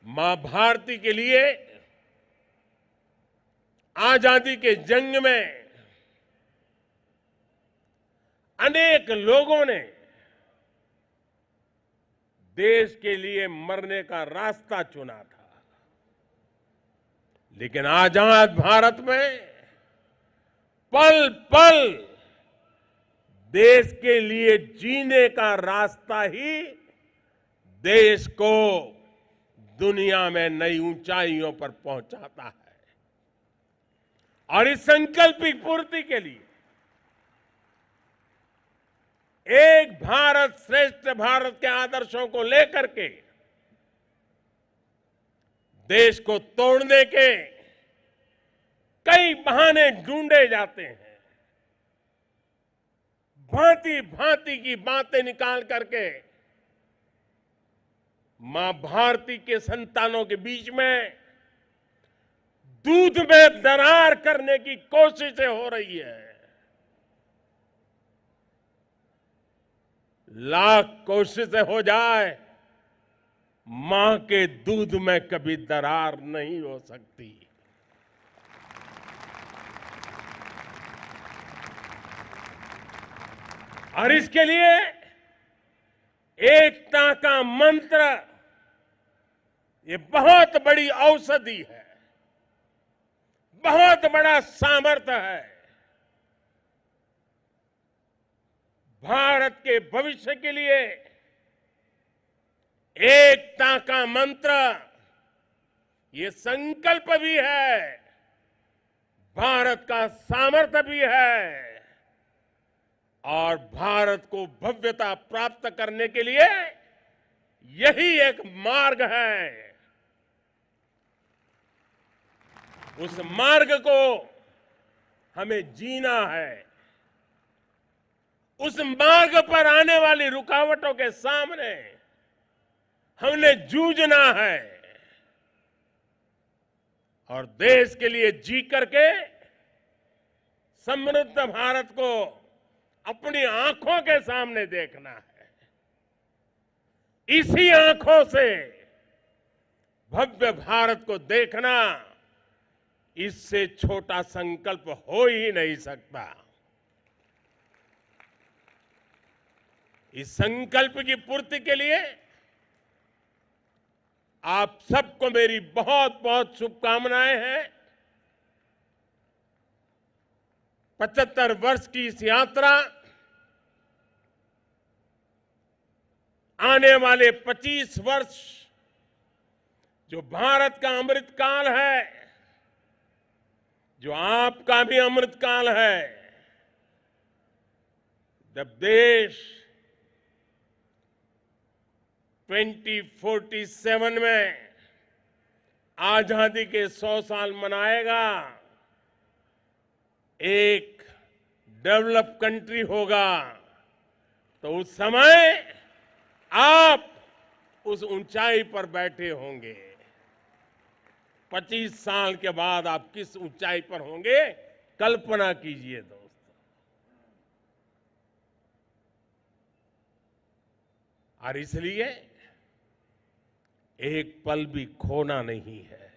मां भारती के लिए आजादी के जंग में अनेक लोगों ने देश के लिए मरने का रास्ता चुना था, लेकिन आजाद भारत में पल पल देश के लिए जीने का रास्ता ही देश को दुनिया में नई ऊंचाइयों पर पहुंचाता है। और इस संकल्प की पूर्ति के लिए एक भारत श्रेष्ठ भारत के आदर्शों को लेकर के देश को तोड़ने के कई बहाने ढूंढे जाते हैं। भांति भांति की बातें निकाल करके मां भारती के संतानों के बीच में दूध में दरार करने की कोशिशें हो रही है। लाख कोशिशें हो जाए, मां के दूध में कभी दरार नहीं हो सकती। और इसके लिए एकता का मंत्र ये बहुत बड़ी औषधि है, बहुत बड़ा सामर्थ्य है। भारत के भविष्य के लिए एकता का मंत्र ये संकल्प भी है, भारत का सामर्थ्य भी है, और भारत को भव्यता प्राप्त करने के लिए यही एक मार्ग है। उस मार्ग को हमें जीना है। उस मार्ग पर आने वाली रुकावटों के सामने हमने जूझना है और देश के लिए जी करके समृद्ध भारत को अपनी आंखों के सामने देखना है। इसी आंखों से भव्य भारत को देखना, इससे छोटा संकल्प हो ही नहीं सकता। इस संकल्प की पूर्ति के लिए आप सबको मेरी बहुत बहुत शुभकामनाएं हैं। 75 वर्ष की इस यात्रा आने वाले 25 वर्ष जो भारत का अमृतकाल है, जो आपका भी अमृतकाल है, जब देश 2047 में आजादी के 100 साल मनाएगा, एक डेवलप कंट्री होगा, तो उस समय आप उस ऊंचाई पर बैठे होंगे। 25 साल के बाद आप किस ऊंचाई पर होंगे, कल्पना कीजिए दोस्तों। और इसलिए एक पल भी खोना नहीं है,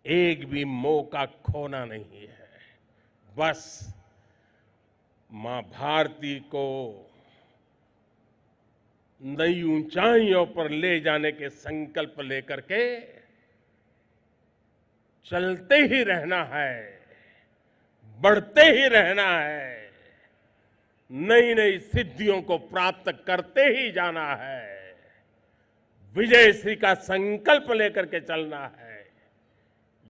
एक भी मौका खोना नहीं है। बस मां भारती को नई ऊंचाइयों पर ले जाने के संकल्प लेकर के चलते ही रहना है, बढ़ते ही रहना है, नई नई सिद्धियों को प्राप्त करते ही जाना है, विजयश्री का संकल्प लेकर के चलना है।